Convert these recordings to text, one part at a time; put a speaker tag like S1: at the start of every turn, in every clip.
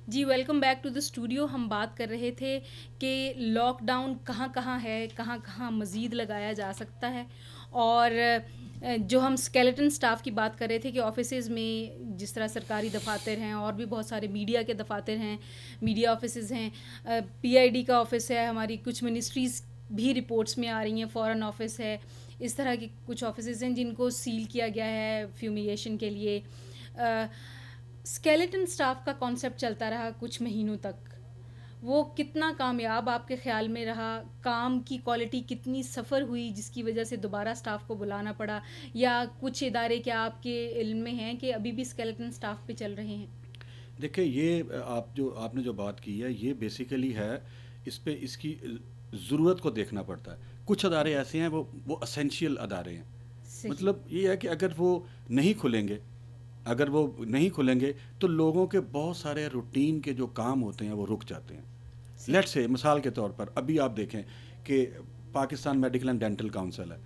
S1: G welcome back to the studio. ہم بات کر رہے تھے کہ لاک ڈاؤن کہاں کہاں ہے, کہاں کہاں مزید لگایا جا سکتا ہے, اور جو ہم اسکیلیٹن سٹاف کی بات کر رہے تھے کہ آفیسز میں جس طرح سرکاری دفاتر ہیں اور بھی بہت سارے میڈیا کے دفاتر ہیں, میڈیا آفیسز ہیں, پی آئی ڈی کا آفس ہے, ہماری کچھ منسٹریز بھی رپورٹس میں آ رہی ہیں, فورن آفس ہے, اس طرح کی کچھ آفیسز ہیں جن کو سیل کیا گیا ہے فیومیگیشن کے لیے. اسکیلیٹن سٹاف کا کانسیپٹ چلتا رہا کچھ مہینوں تک, وہ کتنا کامیاب آپ کے خیال میں رہا؟ کام کی کوالٹی کتنی سفر ہوئی جس کی وجہ سے دوبارہ سٹاف کو بلانا پڑا, یا کچھ ادارے کیا آپ کے علم میں ہیں کہ ابھی بھی اسکیلیٹن سٹاف پہ چل رہے ہیں؟
S2: دیکھیں یہ آپ نے جو بات کی ہے یہ بیسیکلی ہے, اس پہ اس کی ضرورت کو دیکھنا پڑتا ہے. کچھ ادارے ایسے ہیں وہ اسینشیل ادارے ہیں.
S1: صحیح.
S2: مطلب یہ ہے کہ اگر وہ نہیں کھلیں گے تو لوگوں کے بہت سارے روٹین کے جو کام ہوتے ہیں وہ رک جاتے ہیں.
S1: صحیح.
S2: لیٹ سے مثال کے طور پر ابھی آپ دیکھیں کہ Pakistan medical and dental council ہے.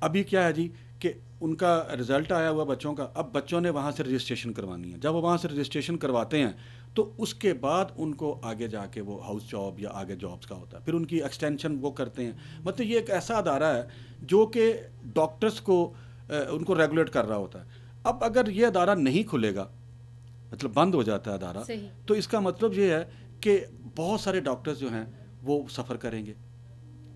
S2: ابھی کیا ہے جی کہ ان کا رزلٹ آیا ہوا بچوں کا, اب بچوں نے وہاں سے رجسٹریشن کروانی ہے. جب وہ وہاں سے رجسٹریشن کرواتے ہیں تو اس کے بعد ان کو آگے جا کے وہ ہاؤس جاب یا آگے جابس کا ہوتا ہے, پھر ان کی ایکسٹینشن وہ کرتے ہیں. مطلب یہ ایک ایسا ادارہ ہے جو کہ ڈاکٹرس کو ان کو ریگولیٹ کر رہا ہوتا ہے. اب اگر یہ ادارہ نہیں کھلے گا, مطلب بند ہو جاتا ہے ادارہ,
S1: صحیح.
S2: تو اس کا مطلب یہ ہے کہ بہت سارے ڈاکٹرز جو ہیں وہ سفر کریں گے.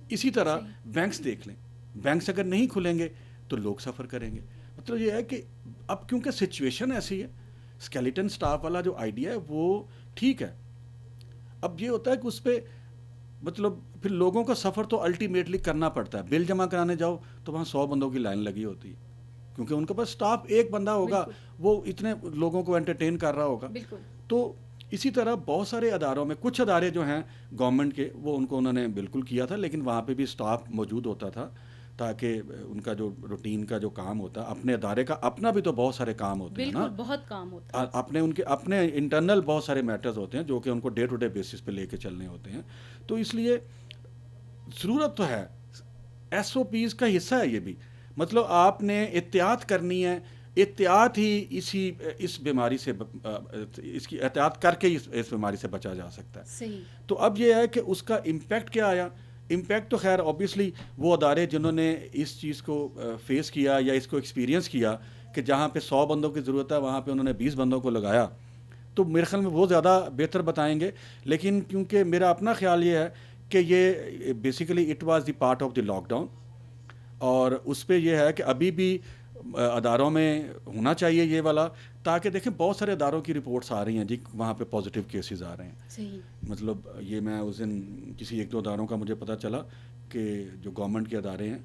S2: اسی طرح
S1: صحیح.
S2: بینکس دیکھ لیں, بینکس اگر نہیں کھلیں گے تو لوگ سفر کریں گے. مطلب یہ ہے کہ اب کیونکہ سچویشن ایسی ہے, اسکیلیٹن سٹاف والا جو آئیڈیا ہے وہ ٹھیک ہے. اب یہ ہوتا ہے کہ اس پہ مطلب پھر لوگوں کا سفر تو الٹیمیٹلی کرنا پڑتا ہے. بل جمع کرانے جاؤ تو وہاں 100 بندوں کی لائن لگی ہوتی ہے, کیونکہ ان کے پاس سٹاف ایک بندہ ہوگا,
S1: بالکل.
S2: وہ اتنے لوگوں کو انٹرٹین کر رہا ہوگا.
S1: بالکل.
S2: تو اسی طرح بہت سارے اداروں میں, کچھ ادارے جو ہیں گورنمنٹ کے وہ ان کو انہوں نے بالکل کیا تھا, لیکن وہاں پہ بھی سٹاف موجود ہوتا تھا تاکہ ان کا جو روٹین کا جو کام ہوتا ہے, اپنے ادارے کا اپنا بھی تو بہت سارے کام ہوتے ہیں نا,
S1: بالکل بہت کام ہوتا ہے.
S2: اپنے ان کے اپنے انٹرنل بہت سارے میٹرز ہوتے ہیں جو کہ ان کو ڈے ٹو ڈے بیسس پہ لے کے چلنے ہوتے ہیں. تو اس لیے ضرورت تو ہے, ایس او پیز کا حصہ ہے یہ بھی. مطلب آپ نے احتیاط کرنی ہے, احتیاط ہی اس بیماری سے اس کی احتیاط کر کے اس بیماری سے بچا جا سکتا ہے.
S1: صحیح.
S2: تو اب یہ ہے کہ اس کا امپیکٹ کیا آیا. امپیکٹ تو خیر اوبیسلی وہ ادارے جنہوں نے اس چیز کو فیس کیا یا اس کو ایکسپیرینس کیا کہ جہاں پہ 100 بندوں کی ضرورت ہے وہاں پہ انہوں نے 20 بندوں کو لگایا, تو میرے خیال میں وہ زیادہ بہتر بتائیں گے. لیکن کیونکہ میرا اپنا خیال یہ ہے کہ یہ basically it was the part of the lockdown, اور اس پہ یہ ہے کہ ابھی بھی اداروں میں ہونا چاہیے یہ والا, تاکہ دیکھیں بہت سارے اداروں کی رپورٹس آ رہی ہیں جی وہاں پہ پازیٹیو کیسز آ رہے ہیں.
S1: صحیح.
S2: مطلب یہ میں اس دن کسی ایک دو اداروں کا مجھے پتہ چلا کہ جو گورنمنٹ کے ادارے ہیں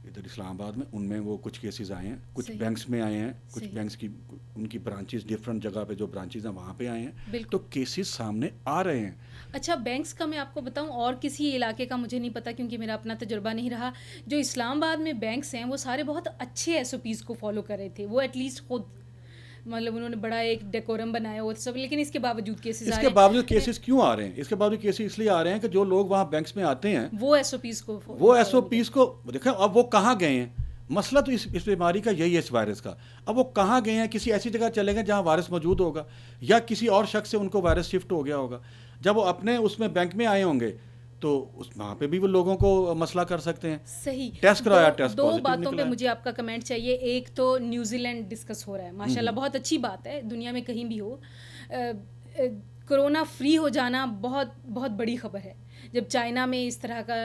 S2: ادھر اسلام آباد میں, ان میں وہ کچھ کیسز آئے ہیں, کچھ
S1: صحیح.
S2: بینکس میں آئے ہیں, کچھ
S1: صحیح.
S2: بینکس کی ان کی برانچز ڈفرینٹ جگہ پہ جو برانچز ہیں وہاں پہ آئے ہیں.
S1: بالکل.
S2: تو کیسز سامنے آ رہے ہیں.
S1: اچھا, بینکس کا میں آپ کو بتاؤں, اور کسی علاقے کا مجھے نہیں پتا کیونکہ میرا اپنا تجربہ نہیں رہا. جو اسلام آباد میں بینکس ہیں وہ سارے بہت اچھے ایس او پیز کو فالو کر رہے تھے, وہ ایٹ لیسٹ خود مطلب انہوں نے بڑا ایک ڈیکورم بنایا وہ سب, لیکن اس کے باوجود کیسز
S2: اس
S1: آ
S2: کے
S1: رہے
S2: باوجود
S1: ہیں.
S2: کیسز کیوں آ رہے ہیں؟ اس کے باوجود کیسز اس لیے آ رہے ہیں کہ جو لوگ وہاں بینکس میں آتے ہیں
S1: وہ ایس او پیز کو
S2: وہ ایس او پیز کو دیکھیں, اب وہ کہاں گئے ہیں. مسئلہ تو اس بیماری کا یہی ہے, اس وائرس کا. اب وہ کہاں گئے ہیں؟ کسی ایسی جگہ چلے گئے جہاں وائرس موجود ہوگا, یا کسی اور شخص سے ان کو وائرس شفٹ ہو گیا ہوگا. جب وہ اپنے اس میں بینک میں آئے ہوں گے تو وہاں پہ بھی وہ لوگوں کو مسئلہ کر سکتے ہیں.
S1: صحیح.
S2: ٹیسٹ کرایا, ٹیسٹ
S1: دو
S2: پازیٹیو
S1: باتوں پہ
S2: نکلا ہے.
S1: مجھے آپ کا کمنٹ چاہیے. ایک تو نیوزی لینڈ ڈسکس ہو رہا ہے, ماشاء اللہ بہت اچھی بات ہے, دنیا میں کہیں بھی ہو کرونا فری ہو جانا بہت بہت بڑی خبر ہے. جب چائنا میں اس طرح کا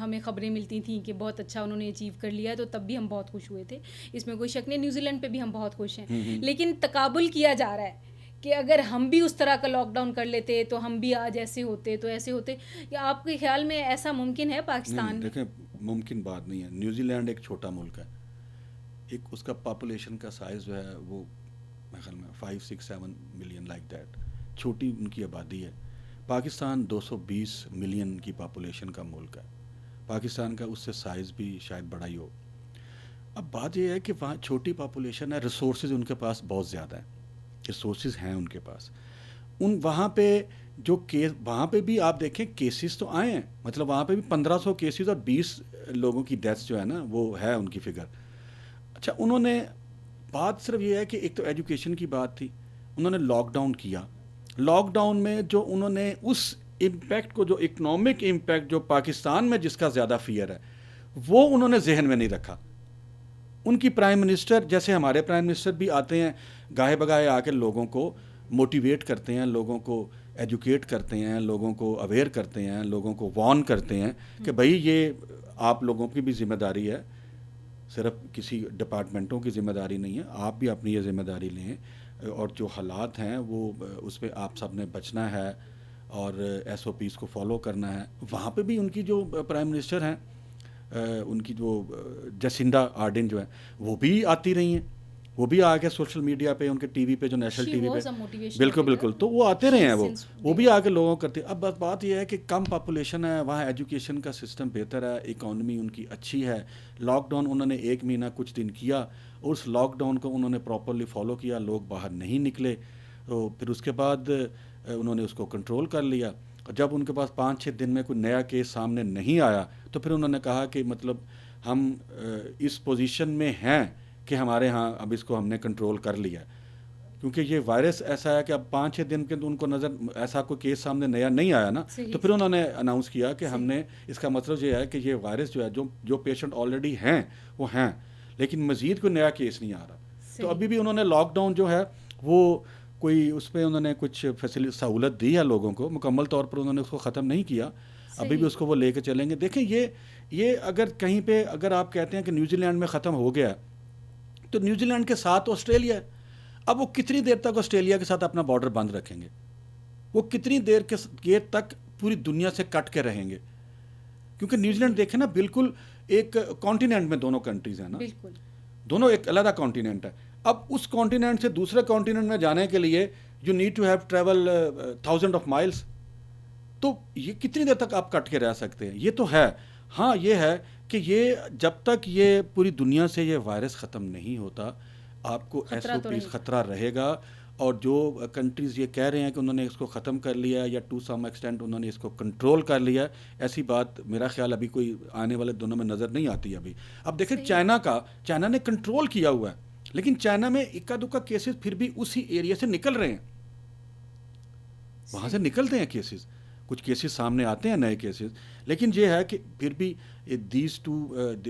S1: ہمیں خبریں ملتی تھیں کہ بہت اچھا انہوں نے اچیو کر لیا ہے, تو تب بھی ہم بہت خوش ہوئے تھے, اس میں کوئی شک نہیں. نیوزی لینڈ پہ بھی ہم بہت خوش ہیں. لیکن تقابل کیا جا رہا ہے کہ اگر ہم بھی اس طرح کا لاک ڈاؤن کر لیتے تو ہم بھی آج ایسے ہوتے تو ایسے ہوتے. یا آپ کے خیال میں ایسا ممکن ہے پاکستان میں؟
S2: دیکھیں ممکن بات نہیں ہے. نیوزی لینڈ ایک چھوٹا ملک ہے, ایک اس کا پاپولیشن کا سائز جو ہے وہ میرے خیال میں 5-6-7 ملین لائک دیٹ, چھوٹی ان کی آبادی ہے. پاکستان 220 ملین کی پاپولیشن کا ملک ہے. پاکستان کا اس سے سائز بھی شاید بڑا ہی ہو. اب بات یہ ہے کہ وہاں چھوٹی پاپولیشن ہے, ریسورسز ان کے پاس بہت زیادہ ہیں, ریسورسز ہیں ان کے پاس. وہاں پہ وہاں پہ بھی آپ دیکھیں کیسز تو آئے ہیں, مطلب وہاں پہ بھی 1500 کیسز اور 20 لوگوں کی ڈیتھس جو ہے نا وہ ہے ان کی فگر. اچھا, انہوں نے بات صرف یہ ہے کہ ایک تو ایجوکیشن کی بات تھی, انہوں نے لاک ڈاؤن کیا, لاک ڈاؤن میں جو انہوں نے اس امپیکٹ کو، جو اکنامک امپیکٹ جو پاکستان میں جس کا زیادہ فیئر ہے، وہ انہوں نے ذہن میں نہیں رکھا. ان کی پرائم منسٹر، جیسے ہمارے پرائم منسٹر بھی آتے ہیں گاہے بگاہے آ کے لوگوں کو موٹیویٹ کرتے ہیں، لوگوں کو ایجوکیٹ کرتے ہیں، لوگوں کو اویئر کرتے ہیں، لوگوں کو وارن کرتے ہیں کہ بھائی یہ آپ لوگوں کی بھی ذمہ داری ہے، صرف کسی ڈپارٹمنٹوں کی ذمہ داری نہیں ہے، آپ بھی اپنی یہ ذمہ داری لیں، اور جو حالات ہیں وہ اس پہ آپ سب نے بچنا ہے اور ایس او پیز کو فالو کرنا ہے. وہاں پہ بھی ان کی جو پرائم منسٹر ہیں، ان کی جو جسنڈا آرڈن جو ہیں، وہ بھی آتی رہی ہیں، وہ بھی آ کے سوشل میڈیا پہ، ان کے ٹی وی پہ، جو نیشنل
S1: She
S2: ٹی وی پہ،
S1: was a motivational
S2: بالکل
S1: figure.
S2: بالکل، تو وہ آتے رہے ہیں،
S1: She's
S2: وہ
S1: since
S2: وہ
S1: day
S2: بھی
S1: one.
S2: آ کے لوگوں کو کرتے. اب بات یہ ہے کہ کم پاپولیشن ہے وہاں، ایجوکیشن کا سسٹم بہتر ہے، اکانومی ان کی اچھی ہے. لاک ڈاؤن انہوں نے 1 مہینہ کچھ دن کیا، اور اس لاک ڈاؤن کو انہوں نے پراپرلی فالو کیا، لوگ باہر نہیں نکلے. تو پھر اس کے بعد انہوں نے اس کو کنٹرول کر لیا. جب ان کے پاس 5-6 دن میں کوئی نیا کیس سامنے نہیں آیا، تو پھر انہوں نے کہا کہ مطلب ہم اس پوزیشن میں ہیں کہ ہمارے ہاں اب اس کو ہم نے کنٹرول کر لیا، کیونکہ یہ وائرس ایسا ہے کہ اب 5-6 دن کے تو ان کو نظر ایسا کوئی کیس سامنے نیا نہیں آیا نا. تو پھر انہوں نے اناؤنس کیا کہ ہم نے، اس کا مطلب یہ ہے کہ یہ وائرس جو ہے، جو پیشنٹ آلریڈی ہیں وہ ہیں، لیکن مزید کوئی نیا کیس نہیں آ رہا. تو ابھی بھی انہوں نے لاک ڈاؤن جو ہے وہ کوئی اس پہ انہوں نے کچھ سہولت دی ہے لوگوں کو، مکمل طور پر انہوں نے اس کو ختم نہیں کیا، ابھی بھی اس کو وہ لے کے چلیں گے. دیکھیں یہ اگر کہیں پہ اگر آپ کہتے ہیں کہ نیوزی لینڈ میں ختم ہو گیا، تو نیوزی لینڈ کے ساتھ آسٹریلیا ہے. اب وہ کتنی دیر تک آسٹریلیا کے ساتھ اپنا بارڈر بند رکھیں گے؟ وہ کتنی دیر تک پوری دنیا سے کٹ کے رہیں گے؟ کیونکہ نیوزی لینڈ دیکھیں نا، بالکل ایک کانٹیننٹ میں دونوں کنٹریز ہیں نا،
S1: بالکل
S2: دونوں ایک علیحدہ کانٹیننٹ ہے. اب اس کانٹیننٹ سے دوسرے کانٹیننٹ میں جانے کے لیے you need to have travel 1000 of miles. تو یہ کتنی دیر تک آپ کٹ کے رہ سکتے ہیں؟ یہ تو ہے. ہاں یہ ہے کہ یہ جب تک یہ پوری دنیا سے یہ وائرس ختم نہیں ہوتا، آپ کو ایس او پیز خطرہ رہے گا. اور جو کنٹریز یہ کہہ رہے ہیں کہ انہوں نے اس کو ختم کر لیا یا ٹو سم ایکسٹینٹ انہوں نے اس کو کنٹرول کر لیا، ایسی بات میرا خیال ابھی کوئی آنے والے دنوں میں نظر نہیں آتی ابھی. اب دیکھیں چائنا نے کنٹرول کیا ہوا ہے، لیکن چائنا میں اکا دکا کیسز پھر بھی اسی ایریا سے نکل رہے ہیں، وہاں سے نکلتے ہیں کیسز، کچھ کیسز سامنے آتے ہیں نئے کیسز. لیکن یہ ہے کہ پھر بھی دیز ٹو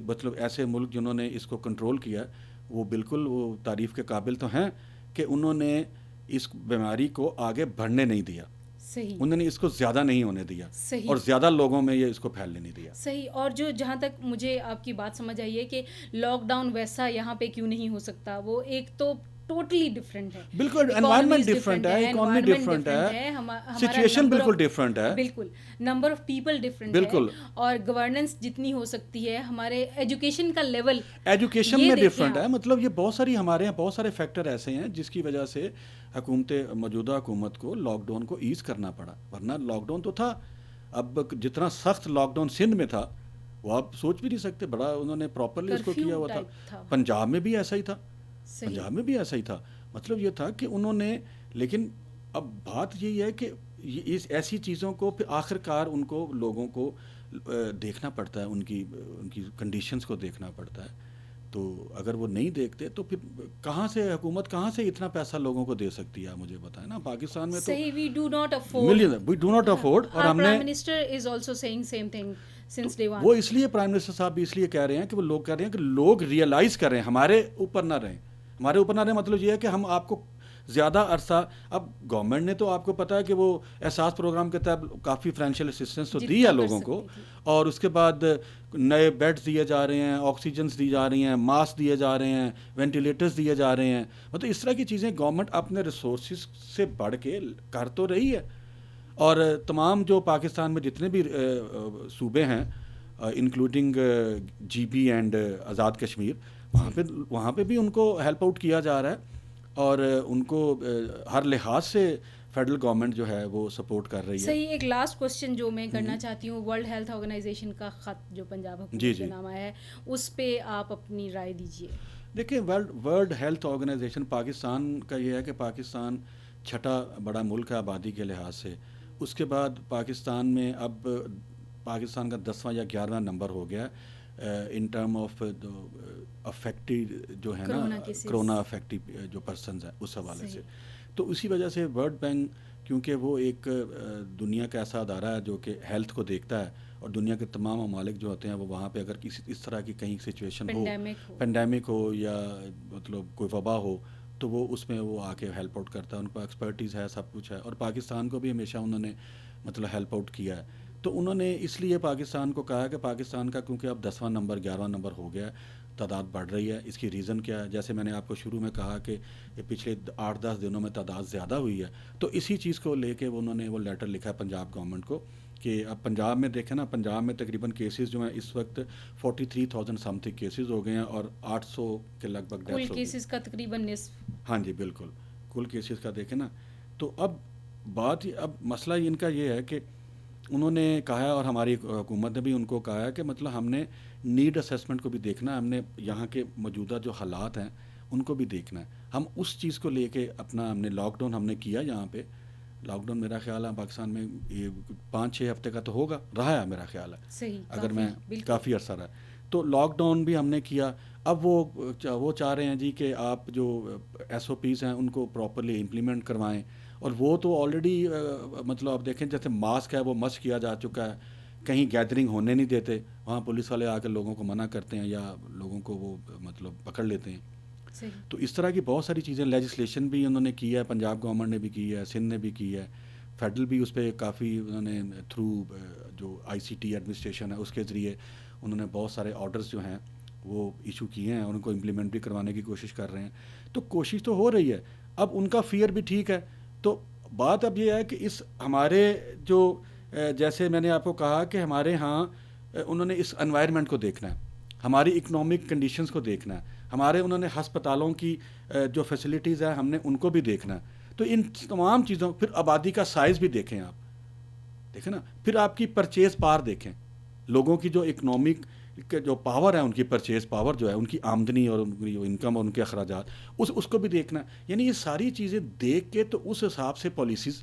S2: مطلب ایسے ملک جنہوں نے اس کو کنٹرول کیا، وہ بالکل وہ تعریف کے قابل تو ہیں کہ انہوں نے اس بیماری کو آگے بڑھنے نہیں دیا، انہوں نے اس کو زیادہ نہیں ہونے دیا، اور زیادہ لوگوں میں یہ اس کو پھیلنے نہیں دیا.
S1: صحیح. اور جو جہاں تک مجھے آپ کی بات سمجھ آئی ہے کہ لاک ڈاؤن ویسا یہاں پہ کیوں نہیں ہو سکتا، وہ ایک تو ٹوٹلی ڈفرینٹ ہے،
S2: بالکل انوائرمنٹ ڈفرینٹ ہے، اکانومی ڈفرینٹ ہے، سچویشن بالکل ڈفرینٹ ہے،
S1: بالکل نمبر آف پیپل ڈفرینٹ ہے، اور گورننس جتنی ہو سکتی ہے، ہمارے ایجوکیشن کا لیول
S2: ایجوکیشن میں ڈفرینٹ ہے. مطلب یہ بہت ساری ہمارے یہاں بہت سارے فیکٹر ایسے ہیں جس کی وجہ سے موجودہ حکومت کو لاک ڈاؤن کو ایز کرنا پڑا، ورنہ لاک ڈاؤن تو تھا. اب جتنا سخت لاک ڈاؤن سندھ میں تھا وہ آپ سوچ بھی نہیں سکتے، بڑا انہوں نے پراپرلی اس کو کیا ہوا تھا. پنجاب میں بھی ایسا ہی تھا، مطلب یہ تھا کہ انہوں نے، لیکن اب بات یہی ہے کہ ایسی چیزوں کو پھر آخر کار ان کو لوگوں کو دیکھنا پڑتا ہے، ان کی کنڈیشنز کو دیکھنا پڑتا ہے. تو اگر وہ نہیں دیکھتے تو پھر حکومت کہاں سے اتنا پیسہ لوگوں کو دے سکتی ہے؟ مجھے بتائیں نا، پاکستان میں تو
S1: وی ڈو ناٹ افورڈ.
S2: اور ہم نے
S1: prime minister is also seeing same thing since day one.
S2: وہ اس لیے پرائم منسٹر صاحب بھی اس لیے کہہ رہے ہیں کہ وہ لوگ کہہ رہے ہیں کہ لوگ ریئلائز کریں، ہمارے اوپر نہ رہیں. مطلب یہ ہے کہ ہم آپ کو زیادہ عرصہ، اب گورنمنٹ نے تو آپ کو پتا ہے کہ وہ احساس پروگرام کے تحت کافی فائنینشیل اسسٹنس تو دی ہے لوگوں کو، اور اس کے بعد نئے بیڈز دیے جا رہے ہیں، آکسیجنز دی جا رہی ہیں، ماسک دیے جا رہے ہیں، وینٹیلیٹرز دیے جا رہے ہیں. مطلب اس طرح کی چیزیں گورنمنٹ اپنے ریسورسز سے بڑھ کے کر تو رہی ہے. اور تمام جو پاکستان میں جتنے بھی صوبے ہیں including G B and Azad Kashmir, وہاں پہ بھی ان کو ہیلپ آؤٹ کیا جا رہا ہے، اور ان کو ہر لحاظ سے فیڈرل گورنمنٹ جو ہے وہ سپورٹ کر رہی ہے.
S1: صحیح. ایک لاسٹ کوسچن جو میں کرنا چاہتی ہوں، ورلڈ ہیلتھ آرگنائزیشن کا خط جو پنجاب حکومت کے نام آیا ہے، اس پہ آپ اپنی رائے دیجیے.
S2: دیکھیں، ورلڈ ہیلتھ آرگنائزیشن پاکستان کا یہ ہے کہ پاکستان چھٹا بڑا ملک ہے آبادی کے لحاظ سے. اس کے بعد پاکستان میں اب پاکستان کا 10واں یا 11واں نمبر ہو گیا ان ٹرم آف افیکٹڈ جو ہے نا، کرونا افیکٹڈ جو پرسنز ہیں اس حوالے سے. تو اسی وجہ سے ورلڈ بینک کیونکہ وہ ایک دنیا کا ایسا ادارہ ہے جو کہ ہیلتھ کو دیکھتا ہے، اور دنیا کے تمام ممالک جو ہوتے ہیں وہ وہاں پہ اگر کسی اس طرح کی کہیں سچویشن ہو، پینڈیمک ہو یا مطلب کوئی وبا ہو، تو وہ اس میں وہ آ کے ہیلپ آؤٹ کرتا ہے. ان کو ایکسپرٹیز ہے، سب کچھ ہے، اور پاکستان کو بھی ہمیشہ انہوں نے مطلب ہیلپ آؤٹ کیا ہے. تو انہوں نے اس لیے پاکستان کو کہا کہ پاکستان کا کیونکہ اب 10واں نمبر 11واں نمبر ہو گیا ہے، تعداد بڑھ رہی ہے. اس کی ریزن کیا ہے؟ جیسے میں نے آپ کو شروع میں کہا کہ پچھلے 8-10 دنوں میں تعداد زیادہ ہوئی ہے، تو اسی چیز کو لے کے انہوں نے وہ لیٹر لکھا ہے پنجاب گورنمنٹ کو کہ اب پنجاب میں دیکھیں نا، پنجاب میں تقریباً کیسز جو ہیں اس وقت 43,000 سم تھنگ کیسز ہو گئے ہیں، اور 800 کے لگ بھگ
S1: کل کیسز کا تقریباً نصف.
S2: ہاں جی بالکل، کل کیسز کا دیکھیں نا. تو اب اب مسئلہ ان کا یہ ہے کہ انہوں نے کہا ہے، اور ہماری حکومت نے بھی ان کو کہا ہے کہ مطلب ہم نے نیڈ اسیسمنٹ کو بھی دیکھنا ہے، ہم نے یہاں کے موجودہ جو حالات ہیں ان کو بھی دیکھنا ہے. ہم اس چیز کو لے کے اپنا ہم نے لاک ڈاؤن ہم نے کیا. یہاں پہ لاک ڈاؤن میرا خیال ہے پاکستان میں یہ 5-6 ہفتے کا تو ہوگا رہا ہے میرا خیال ہے،
S1: صحیح،
S2: اگر میں کافی عرصہ رہا. تو لاک ڈاؤن بھی ہم نے کیا. اب وہ چاہ رہے ہیں جی کہ آپ جو ایس او پیز ہیں ان کو پراپرلی امپلیمنٹ کروائیں، اور وہ تو آلریڈی مطلب آپ دیکھیں جیسے ماسک ہے وہ مسٹ کیا جا چکا ہے. کہیں گیدرنگ ہونے نہیں دیتے، وہاں پولیس والے آ کے لوگوں کو منع کرتے ہیں یا لوگوں کو وہ مطلب پکڑ لیتے ہیں. تو اس طرح کی بہت ساری چیزیں، لیجسلیشن بھی انہوں نے کی ہے، پنجاب گورنمنٹ نے بھی کی ہے، سندھ نے بھی کی ہے، فیڈرل بھی اس پہ کافی انہوں نے تھرو جو آئی سی ٹی ایڈمنسٹریشن ہے اس کے ذریعے انہوں نے بہت سارے آرڈرز جو ہیں وہ ایشو کیے ہیں، اور ان کو امپلیمنٹ بھی کروانے کی کوشش کر رہے ہیں. تو کوشش تو ہو رہی ہے. اب ان کا فیئر بھی ٹھیک ہے. تو بات اب یہ ہے کہ اس ہمارے جو جیسے میں نے آپ کو کہا کہ ہمارے ہاں انہوں نے اس انوائرمنٹ کو دیکھنا ہے، ہماری اکنامک کنڈیشنز کو دیکھنا ہے، ہمارے انہوں نے ہسپتالوں کی جو فیسلٹیز ہیں ہم نے ان کو بھی دیکھنا ہے. تو ان تمام چیزوں، پھر آبادی کا سائز بھی دیکھیں، آپ دیکھیں نا، پھر آپ کی پرچیز پار دیکھیں، لوگوں کی جو اکنامک جو پاور ہے، ان کی پرچیز پاور جو ہے، ان کی آمدنی اور ان کی انکم اور ان کے اخراجات، اس کو بھی دیکھنا ہے. یعنی یہ ساری چیزیں دیکھ کے تو اس حساب سے پالیسیز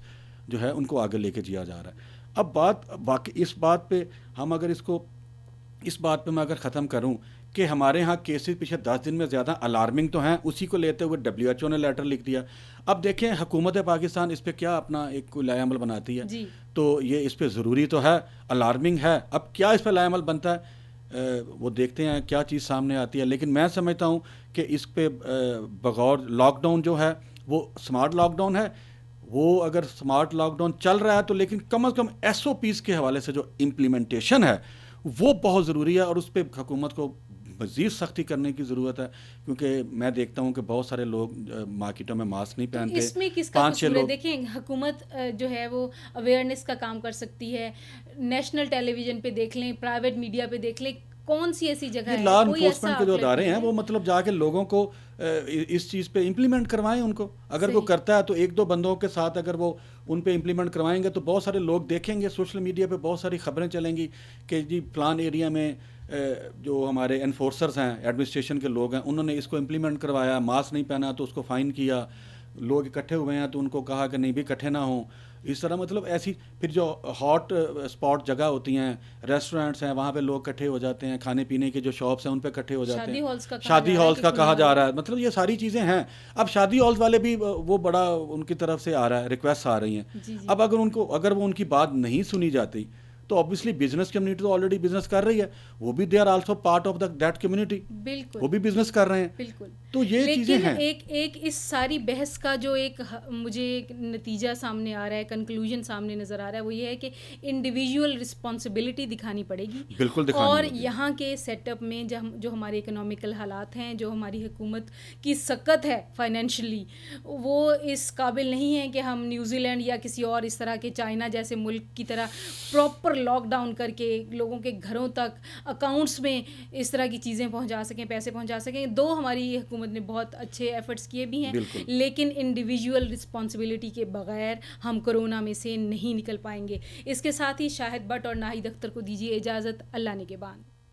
S2: جو ہے ان کو آگے لے کے جیا جا رہا ہے. اب بات واقعی اس بات پہ ہم اگر اس بات پہ میں اگر ختم کروں کہ ہمارے ہاں کیسز پچھلے 10 دن میں زیادہ الارمنگ تو ہیں، اسی کو لیتے ہوئے WHO نے لیٹر لکھ دیا. اب دیکھیں حکومت پاکستان اس پہ کیا اپنا ایک کوئی لائے عمل بناتی ہے. تو یہ اس پہ ضروری تو ہے، الارمنگ ہے. اب کیا اس پہ لائے عمل بنتا ہے وہ دیکھتے ہیں کیا چیز سامنے آتی ہے. لیکن میں سمجھتا ہوں کہ اس پہ بغور لاک ڈاؤن جو ہے وہ اسمارٹ لاک ڈاؤن ہے. وہ اگر اسمارٹ لاک ڈاؤن چل رہا ہے تو لیکن کم از کم ایس او پیز کے حوالے سے جو امپلیمنٹیشن ہے وہ بہت ضروری ہے، اور اس پہ حکومت کو مزید سختی کرنے کی ضرورت ہے. کیونکہ میں دیکھتا ہوں کہ بہت سارے لوگ مارکیٹوں میں ماسک نہیں پہنتے.
S1: اس میں کس کا قصور ہے؟ دیکھیں حکومت جو ہے وہ اویئرنیس کا کام کر سکتی ہے. نیشنل ٹیلی ویژن پہ دیکھ لیں، پرائیویٹ میڈیا پہ دیکھ لیں، کون سی ایسی جگہ ہے
S2: لا انفورسمنٹ کے جو ادارے ہیں وہ مطلب جا کے لوگوں کو اس چیز پہ امپلیمنٹ کروائیں. ان کو اگر وہ کرتا ہے تو 1-2 بندوں کے ساتھ اگر وہ ان پہ امپلیمنٹ کروائیں گے تو بہت سارے لوگ دیکھیں گے. سوشل میڈیا پہ بہت ساری خبریں چلیں گی کہ جی فلان ایریا میں جو ہمارے انفورسرز ہیں، ایڈمنسٹریشن کے لوگ ہیں، انہوں نے اس کو امپلیمنٹ کروایا، ماسک نہیں پہنا تو اس کو فائن کیا. لوگ اکٹھے ہوئے ہیں تو ان کو کہا کہ نہیں بھی اکٹھے نہ ہوں. اس طرح مطلب ایسی پھر جو ہاٹ اسپاٹ جگہ ہوتی ہیں، ریسٹورینٹس ہیں، وہاں پہ لوگ اکٹھے ہو جاتے ہیں، کھانے پینے کے جو شاپس ہیں ان پہ اکٹھے ہو جاتے ہیں. شادی ہالس کا کہا جا رہا ہے. مطلب یہ ساری چیزیں ہیں. اب شادی ہالس والے بھی وہ بڑا ان کی طرف سے آ رہا ہے، ریکویسٹ آ رہی ہیں. اب اگر وہ ان کی بات نہیں سنی جاتی تو obviously بزنس کمیونٹی تو آلریڈی بزنس کر رہی ہے، وہ بھی they are also part of that community. بالکل وہ بھی بزنس کر رہے ہیں. بالکل. تو یہ چیزیں ہیں.
S1: ایک اس ساری بحث کا جو ایک مجھے ایک نتیجہ سامنے آ رہا ہے، کنکلوژن سامنے نظر آ رہا ہے، وہ یہ ہے کہ انڈیویژول رسپانسبلٹی دکھانی پڑے گی.
S2: بالکل.
S1: اور یہاں کے سیٹ اپ میں جو ہمارے اکنامیکل حالات ہیں، جو ہماری حکومت کی سکت ہے فائنینشلی، وہ اس قابل نہیں ہے کہ ہم نیوزی لینڈ یا کسی اور اس طرح کے چائنا جیسے ملک کی طرح پراپر لاک ڈاؤن کر کے لوگوں کے گھروں تک اکاؤنٹس میں اس طرح کی چیزیں پہنچا سکیں، پیسے پہنچا سکیں. ہماری حکومت نے بہت اچھے ایفرٹس کیے بھی ہیں، لیکن انڈیویژول رسپانسبلٹی کے بغیر ہم کرونا میں سے نہیں نکل پائیں گے. اس کے ساتھ ہی شاہد بٹ اور ناہید اختر کو دیجیے اجازت. اللہ نگہبان.